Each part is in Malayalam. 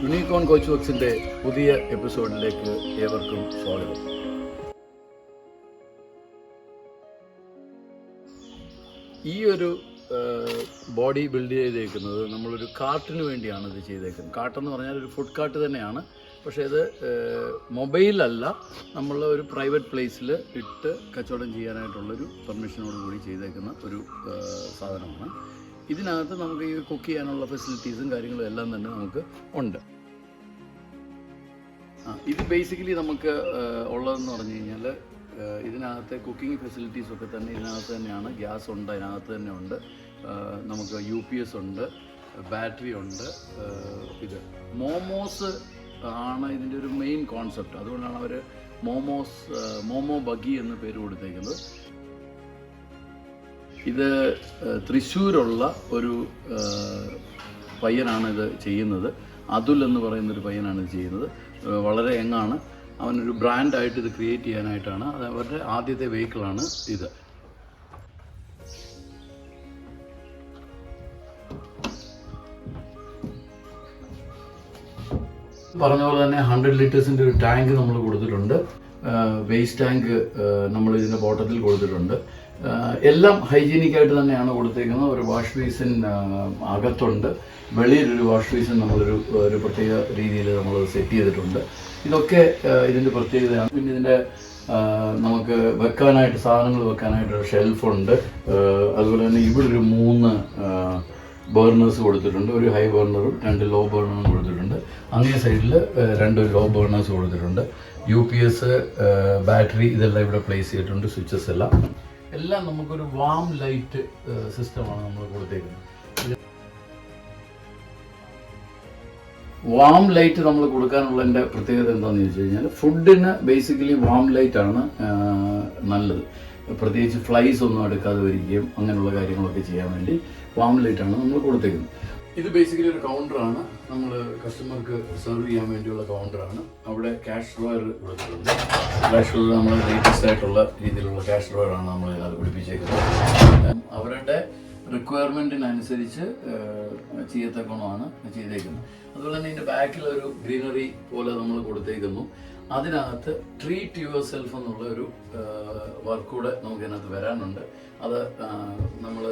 യൂണിക്കോൺ കോച്ച് വർക്സിൻ്റെ പുതിയ എപ്പിസോഡിലേക്ക് ഏവർക്കും സ്വാഗതം. ഈ ഒരു ബോഡി ബിൽഡ് ചെയ്തേക്കുന്നത് നമ്മളൊരു കാർട്ടിന് വേണ്ടിയാണ് ഇത് ചെയ്തേക്കുന്നത്. കാർട്ടെന്ന് പറഞ്ഞാൽ ഒരു ഫുഡ് കാർട്ട് തന്നെയാണ്, പക്ഷേ ഇത് മൊബൈലല്ല, നമ്മൾ ഒരു പ്രൈവറ്റ് പ്ലേസിൽ ഇട്ട് കച്ചവടം ചെയ്യാനായിട്ടുള്ളൊരു പെർമിഷനോട് കൂടി ചെയ്തേക്കുന്ന ഒരു സാധനമാണ്. ഇതിനകത്ത് നമുക്ക് ഈ കുക്ക് ചെയ്യാനുള്ള ഫെസിലിറ്റീസും കാര്യങ്ങളും എല്ലാം തന്നെ നമുക്ക് ഉണ്ട്. ഇത് ബേസിക്കലി നമുക്ക് ഉള്ളതെന്ന് പറഞ്ഞു കഴിഞ്ഞാൽ ഇതിനകത്തെ കുക്കിംഗ് ഫെസിലിറ്റീസൊക്കെ തന്നെ ഇതിനകത്ത് തന്നെയാണ്. ഗ്യാസ് ഉണ്ട്, അതിനകത്ത് തന്നെ ഉണ്ട്. നമുക്ക് UPS ഉണ്ട്, ബാറ്ററി ഉണ്ട്. ഇത് മോമോസ് ആണ് ഇതിൻ്റെ ഒരു മെയിൻ കോൺസെപ്റ്റ്. അതുകൊണ്ടാണ് അവർ മോമോ ബഗ്ഗി എന്ന് പേര് കൊടുത്തേക്കുന്നത്. ഇത് തൃശ്ശൂരുള്ള ഒരു പയ്യനാണ് ഇത് ചെയ്യുന്നത്. അതുൽ എന്ന് പറയുന്നൊരു പയ്യനാണ് ഇത് ചെയ്യുന്നത്. വളരെ യങ്ങാണ്. അവനൊരു ബ്രാൻഡായിട്ട് ഇത് ക്രിയേറ്റ് ചെയ്യാനായിട്ടാണ്. അത് അവരുടെ ആദ്യത്തെ വെഹിക്കിളാണ് ഇത്. പറഞ്ഞ പോലെ തന്നെ 100 ലിറ്റേഴ്സിൻ്റെ ഒരു ടാങ്ക് നമ്മൾ കൊടുത്തിട്ടുണ്ട്. വേസ്റ്റ് ടാങ്ക് നമ്മൾ ഇതിൻ്റെ ബോട്ടത്തിൽ കൊടുത്തിട്ടുണ്ട്. എല്ലാം ഹൈജീനിക്കായിട്ട് തന്നെയാണ് കൊടുത്തേക്കുന്നത്. ഒരു വാഷ് ബേസിൻ അകത്തുണ്ട്, വെളിയിലൊരു വാഷ് ബേസിൻ നമ്മളൊരു പ്രത്യേക രീതിയിൽ നമ്മൾ സെറ്റ് ചെയ്തിട്ടുണ്ട്. ഇതൊക്കെ ഇതിൻ്റെ പ്രത്യേകതയാണ്. പിന്നെ ഇതിൻ്റെ നമുക്ക് വെക്കാനായിട്ട് സാധനങ്ങൾ വെക്കാനായിട്ടൊരു ഷെൽഫുണ്ട്. അതുപോലെ തന്നെ ഇവിടെ ഒരു 3 ബേർണേഴ്സ് കൊടുത്തിട്ടുണ്ട്. ഒരു ഹൈ ബേർണറും 2 ലോ ബേർണറും കൊടുത്തിട്ടുണ്ട്. അങ്ങേ സൈഡിൽ 2 ലോ ബേർണേഴ്സ് കൊടുത്തിട്ടുണ്ട്. UPS, ബാറ്ററി ഇതെല്ലാം ഇവിടെ പ്ലേസ് ചെയ്തിട്ടുണ്ട്. സ്വിച്ചസ് എല്ലാം നമുക്കൊരു വാം ലൈറ്റ് സിസ്റ്റമാണ് നമ്മൾ കൊടുത്തേക്കുന്നത്. വാം ലൈറ്റ് നമ്മൾ കൊടുക്കാനുള്ളതിൻ്റെ പ്രത്യേകത എന്താണെന്ന് ചോദിച്ചു കഴിഞ്ഞാൽ, ഫുഡിന് ബേസിക്കലി വാം ലൈറ്റാണ് നല്ലത്. പ്രത്യേകിച്ച് ഫ്ലൈസ് ഒന്നും എടുക്കാതെ വരികയും അങ്ങനെയുള്ള കാര്യങ്ങളൊക്കെ ചെയ്യാൻ വേണ്ടി വാം ലൈറ്റാണ് നമ്മൾ കൊടുത്തേക്കുന്നത്. ഇത് ബേസിക്കലി ഒരു കൗണ്ടറാണ്. നമ്മൾ കസ്റ്റമർക്ക് സെർവ് ചെയ്യാൻ വേണ്ടിയുള്ള കൗണ്ടറാണ്. അവിടെ ക്യാഷ് ഡ്രോയർ കൊടുത്തിട്ടുണ്ട്. ക്യാഷ് ഡ്രോയർ നമ്മൾ ലേറ്റസ്റ്റ് ആയിട്ടുള്ള രീതിയിലുള്ള ക്യാഷ് ഡ്രോയറാണ് നമ്മൾ ഇതിനകത്ത് പിടിപ്പിച്ചേക്കുന്നത്. അവരുടെ റിക്വയർമെൻറ്റിനനുസരിച്ച് ചെയ്യത്തക്കണമാണ് ചെയ്തേക്കുന്നത്. അതുപോലെ തന്നെ ഇതിൻ്റെ ബാക്കിലൊരു ഗ്രീനറി പോലെ നമ്മൾ കൊടുത്തേക്കുന്നു. അതിനകത്ത് ട്രീറ്റ് യുവർ സെൽഫ് എന്നുള്ള ഒരു വർക്ക് കൂടെ നമുക്ക് ഇതിനകത്ത് വരാനുണ്ട്. അത് നമ്മൾ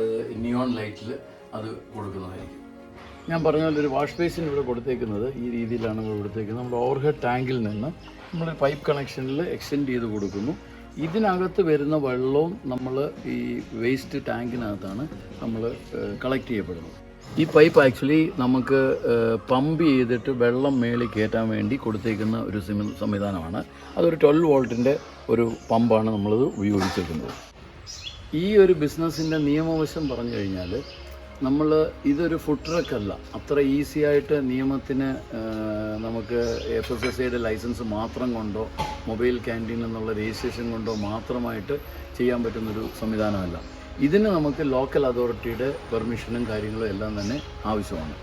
നിയോൺ ലൈറ്റിൽ അത് കൊടുക്കുന്നതായിരിക്കും. ഞാൻ പറഞ്ഞ പോലെ ഒരു വാഷ് ബേസിൻ ഇവിടെ കൊടുത്തേക്കുന്നത് ഈ രീതിയിലാണ് നമ്മൾ കൊടുത്തേക്കുന്നത്. നമ്മൾ ഓവർഹെഡ് ടാങ്കിൽ നിന്ന് നമ്മൾ പൈപ്പ് കണക്ഷനിൽ എക്സ്റ്റെൻഡ് ചെയ്ത് കൊടുക്കുന്നു. ഇതിനകത്ത് വരുന്ന വെള്ളവും നമ്മൾ ഈ വേസ്റ്റ് ടാങ്കിനകത്താണ് നമ്മൾ കളക്ട് ചെയ്യപ്പെടുന്നത്. ഈ പൈപ്പ് ആക്ച്വലി നമുക്ക് പമ്പ് ചെയ്തിട്ട് വെള്ളം മേളിൽ കയറ്റാൻ വേണ്ടി കൊടുത്തേക്കുന്ന ഒരു സംവിധാനമാണ്. അതൊരു 12 വോൾട്ടിൻ്റെ ഒരു പമ്പാണ് നമ്മളത് ഉപയോഗിച്ചിരിക്കുന്നത്. ഈ ഒരു ബിസിനസ്സിൻ്റെ നിയമവശം പറഞ്ഞു കഴിഞ്ഞാൽ, ഇതൊരു ഫുഡ് ട്രക്കല്ല. അത്ര ഈസി ആയിട്ട് നിയമത്തിന് നമുക്ക് FSSAIയുടെ ലൈസൻസ് മാത്രം കൊണ്ടോ മൊബൈൽ ക്യാൻറ്റീൻ എന്നുള്ള രജിസ്ട്രേഷൻ കൊണ്ടോ മാത്രമായിട്ട് ചെയ്യാൻ പറ്റുന്നൊരു സംവിധാനമല്ല. ഇതിന് നമുക്ക് ലോക്കൽ അതോറിറ്റിയുടെ പെർമിഷനും കാര്യങ്ങളും എല്ലാം തന്നെ ആവശ്യമാണ്.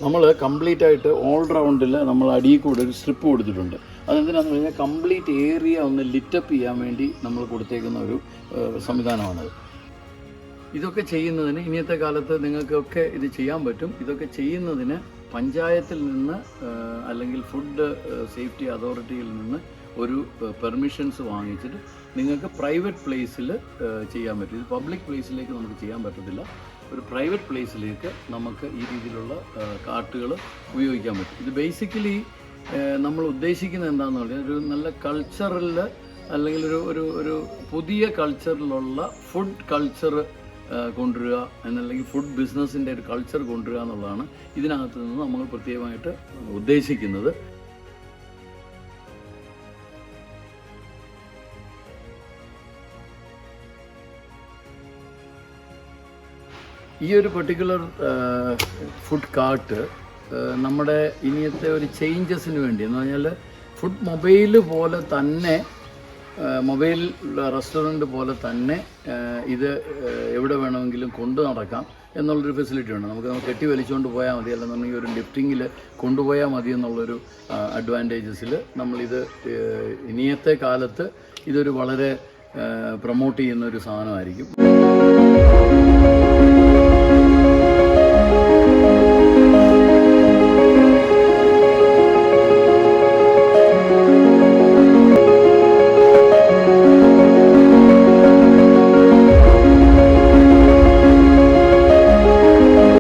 നമ്മൾ കംപ്ലീറ്റ് ആയിട്ട് ഓൾ റൗണ്ടിൽ നമ്മൾ അടിയിൽ കൂടെ ഒരു സ്ട്രിപ്പ് കൊടുത്തിട്ടുണ്ട്. അതെന്തിനാണെന്ന് പറഞ്ഞാൽ കംപ്ലീറ്റ് ഏരിയ ഒന്ന് ലിറ്റപ്പ് ചെയ്യാൻ വേണ്ടി നമ്മൾ കൊടുത്തേക്കുന്ന ഒരു സംവിധാനമാണത്. ഇതൊക്കെ ചെയ്യുന്നതിന് ഇന്നത്തെ കാലത്ത് നിങ്ങൾക്കൊക്കെ ഇത് ചെയ്യാൻ പറ്റും. ഇതൊക്കെ ചെയ്യുന്നതിന് പഞ്ചായത്തിൽ നിന്ന് അല്ലെങ്കിൽ ഫുഡ് സേഫ്റ്റി അതോറിറ്റിയിൽ നിന്ന് ഒരു പെർമിഷൻസ് വാങ്ങിച്ചിട്ട് നിങ്ങൾക്ക് പ്രൈവറ്റ് പ്ലേസിൽ ചെയ്യാൻ പറ്റും. ഇത് പബ്ലിക് പ്ലേസിലേക്ക് നമുക്ക് ചെയ്യാൻ പറ്റത്തില്ല. ഒരു പ്രൈവറ്റ് പ്ലേസിലേക്ക് നമുക്ക് ഈ രീതിയിലുള്ള കാർട്ടുകൾ ഉപയോഗിക്കാൻ പറ്റും. ഇത് ബേസിക്കലി നമ്മൾ ഉദ്ദേശിക്കുന്നത് എന്താണെന്ന് പറഞ്ഞാൽ, ഒരു നല്ല കൾച്ചറിൽ അല്ലെങ്കിൽ ഒരു പുതിയ കൾച്ചറിലുള്ള ഫുഡ് കൾച്ചർ കൊണ്ടുവരിക എന്നല്ലെങ്കിൽ ഫുഡ് ബിസിനസ്സിൻ്റെ ഒരു കൾച്ചർ കൊണ്ടുവരിക എന്നുള്ളതാണ് ഇതിനകത്ത് നിന്ന് നമ്മൾ പ്രത്യേകമായിട്ട് ഉദ്ദേശിക്കുന്നത്. ഈ ഒരു പെർട്ടിക്കുലർ ഫുഡ് കാർട്ട് നമ്മുടെ ഇനിയത്തെ ഒരു ചേഞ്ചസിന് വേണ്ടി എന്ന് പറഞ്ഞാൽ, ഫുഡ് മൊബൈൽ പോലെ തന്നെ, മൊബൈൽ റെസ്റ്റോറൻറ്റ് പോലെ തന്നെ ഇത് എവിടെ വേണമെങ്കിലും കൊണ്ടു നടക്കാം എന്നുള്ളൊരു ഫെസിലിറ്റി ഉണ്ട്. നമുക്ക് കെട്ടി വലിച്ചുകൊണ്ട് പോയാൽ മതി, അല്ലെന്നുണ്ടെങ്കിൽ ഒരു ലിഫ്റ്റിങ്ങിൽ കൊണ്ടുപോയാൽ മതി എന്നുള്ളൊരു അഡ്വാൻറ്റേജസിൽ നമ്മളിത് ഇനിയത്തെ കാലത്ത് ഇതൊരു വളരെ പ്രൊമോട്ട് ചെയ്യുന്ന ഒരു സാധനമായിരിക്കും.